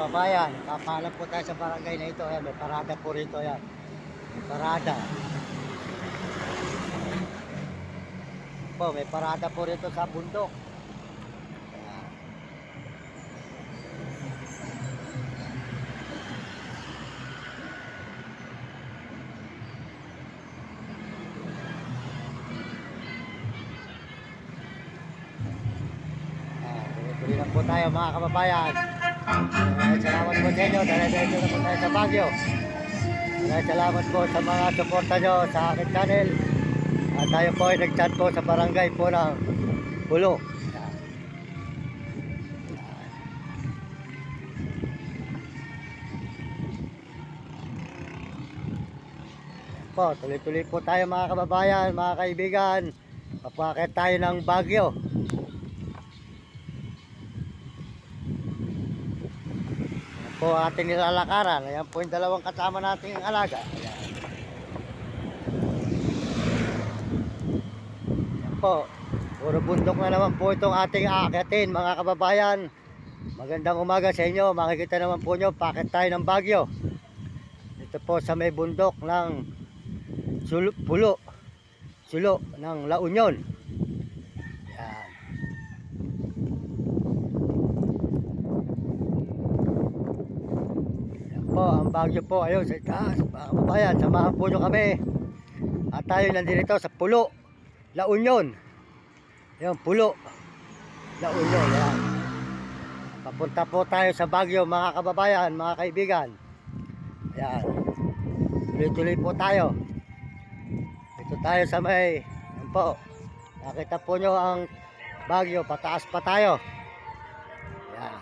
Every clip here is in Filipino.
kababayan, kapalan po tayo sa barangay na ito. Ayan, may parada po rito. Ayan, may parada po, may parada po rito sa bundok. Ayan. Tuloy lang po tayo mga kababayan. Salamat po sa inyo. Dahil-dahil na po tayo sa Baguio. Salamat po sa mga suporta nyo sa aking channel. At tayo po ay nag-chat po sa barangay po ng Pulo. Po, tuloy-tuloy po tayo mga kababayan, mga kaibigan. Papakit tayo ng Baguio. Po ating nilalakaran. Ayan po yung dalawang kasama nating alaga. Ayan. Ayan po, puro bundok na naman po itong ating aakyatin mga kababayan. Magandang umaga sa inyo. Makikita naman po nyo, pakit tayo ng Baguio. Ito po sa may bundok ng Sulo ng La Union. Ayan. Po, ang Baguio po, ayun sa itaas mga kababayan, samahan po nyo kami at tayo nandito sa Pulo, La Union. Ayun, Pulo, La Union. Ayan. Papunta po tayo sa Baguio mga kababayan, mga kaibigan. Ayan, tuloy-tuloy po tayo. Ito tayo sa may, ayan po, nakita po nyo ang Baguio, pataas pa tayo. Ayan.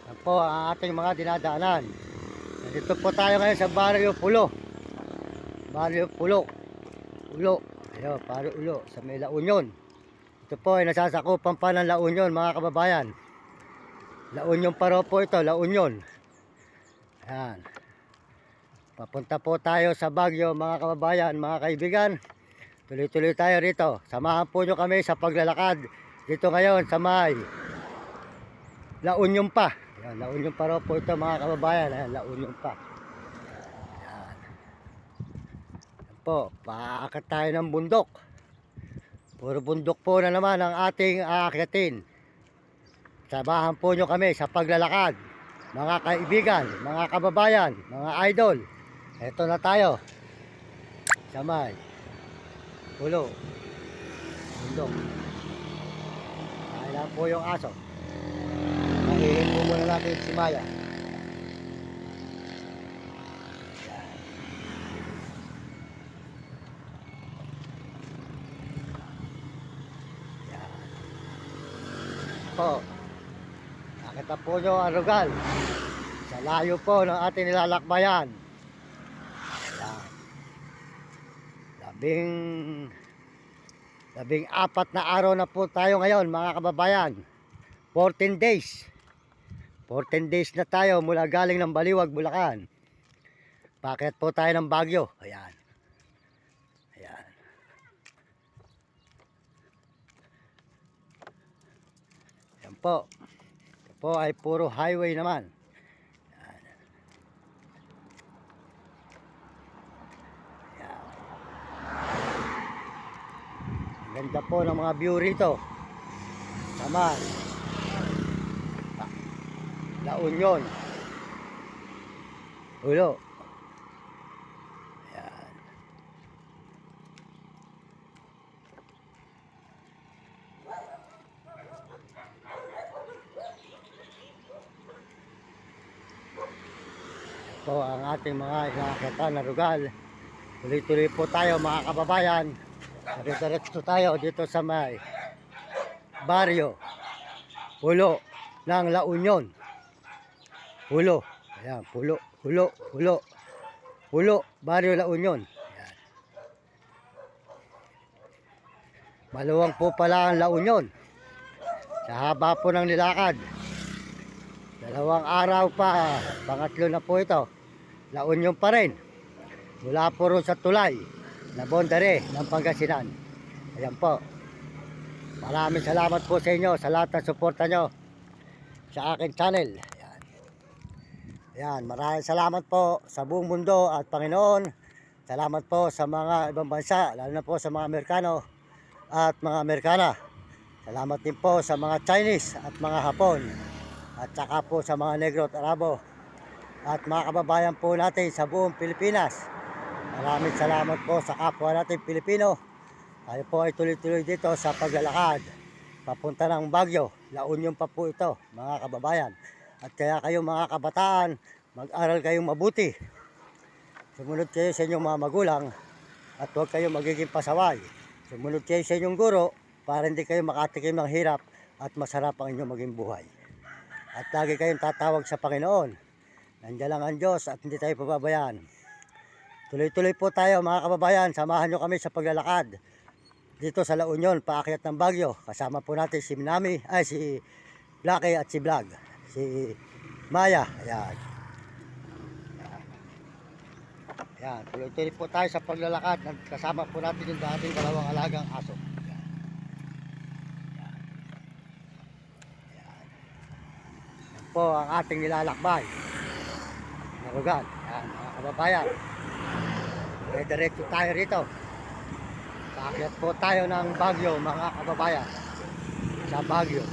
Yan po ang ating mga dinadaanan. Nandito po tayo ngayon sa Barrio Pulo. Barrio Pulo. Ulo. Ayun, Barrio Ulo sa may La Union. Ito po ay nasasakupan pa ng La Union mga kababayan. La Union pa rin po ito, La Union. Ayan. Papunta po tayo sa Baguio mga kababayan, mga kaibigan. Tuloy-tuloy tayo rito. Samahan po nyo kami sa paglalakad dito ngayon sa may La Union pa. Ayan, La Union pa rin po ito mga kababayan. Ayan, La Union pa. Ayan. Ayan po, paakyat tayo ng bundok. Puro bundok po na naman ang ating aakyatin. Samahan po nyo kami sa paglalakad. Mga kaibigan, mga kababayan, mga idol. Ito na tayo. Sa may Pulo. Bundok. Dahil lang po yung aso. Mahihin po muna natin si Maya. Yan. Po. Nakita po nyo ang Rugal. Sa layo po ng ating nilalakbayan. Yan. Labing-apat na araw na po tayo ngayon mga kababayan. 14 days. 14 days na tayo mula galing ng Baliwag, Bulacan. Paakyat po tayo ng Baguio. Ayan. Ayan. Ayan po. Ito po ay puro highway naman. Ayan. Ayan. Ganda po ng mga view rito. Naman. La Union. Ulo. Ayan. Ito ang ating mga inaakyatan na Rugal. Tuloy-tuloy po tayo mga kababayan. Diretso tayo dito sa may Barrio Pulo ng La Union. Pulo. Ayan, Pulo. Pulo, Barrio La Union. Ayan. Maluwang po pala ang La Union. Sa haba po ng nilakad. 2 araw pa, pangatlo na po ito. La Union pa rin. Mula po rin sa tulay na Bondare ng Pangasinan. Ayan po. Maraming salamat po sa inyo sa lahat ng suporta nyo sa aking channel. Ayan. Ayan, maraming salamat po sa buong mundo at Panginoon. Salamat po sa mga ibang bansa, lalo na po sa mga Amerikano at mga Amerikana. Salamat din po sa mga Chinese at mga Hapon. At saka po sa mga Negro at Arabo. At mga kababayan po natin sa buong Pilipinas. Maraming salamat po sa kapwa natin Pilipino. Tayo po ay tuloy-tuloy dito sa paglalakad papunta ng Baguio. La Union pa po ito, mga kababayan. At kaya kayo mga kabataan, mag-aral kayong mabuti. Sumunod kayo sa inyong mga magulang at huwag kayo magiging pasaway. Sumunod kayo sa inyong guro para hindi kayo makatikim ng hirap at masarap ang inyong maging buhay. At lagi kayong tatawag sa Panginoon. Nandiyan lang ang Diyos at hindi tayo pababayaan. Tuloy-tuloy po tayo mga kababayan, samahan nyo kami sa paglalakad dito sa La Union, paakyat ng Baguio. Kasama po natin si Minami, si Blackie at si Vlog, si Maya. Ayan. Ayan, tuloy-tuloy po tayo sa paglalakad. Kasama po natin yung dating dalawang alagang aso. Ayan. Ayan. Ayan po ang ating nilalakbay. Narugan. Ayan, mga kababayan. Diretso tayo rito. Paakyat po tayo ng Baguio, mga kababayan. Sa Baguio.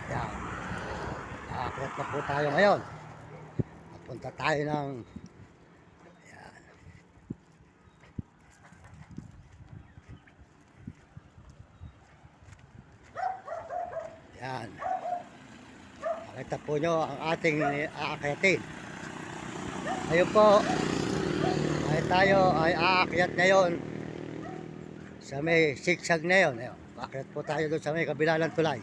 Ayan. Paakyat na po tayo ngayon. Papunta tayo ng Ayan. Nakita po nyo ang ating aakyatin. Ayun po, ay tayo ay aakyat ngayon sa may sigsag na yun. Ayun. Aakyat po tayo doon sa may kabila ng tulay.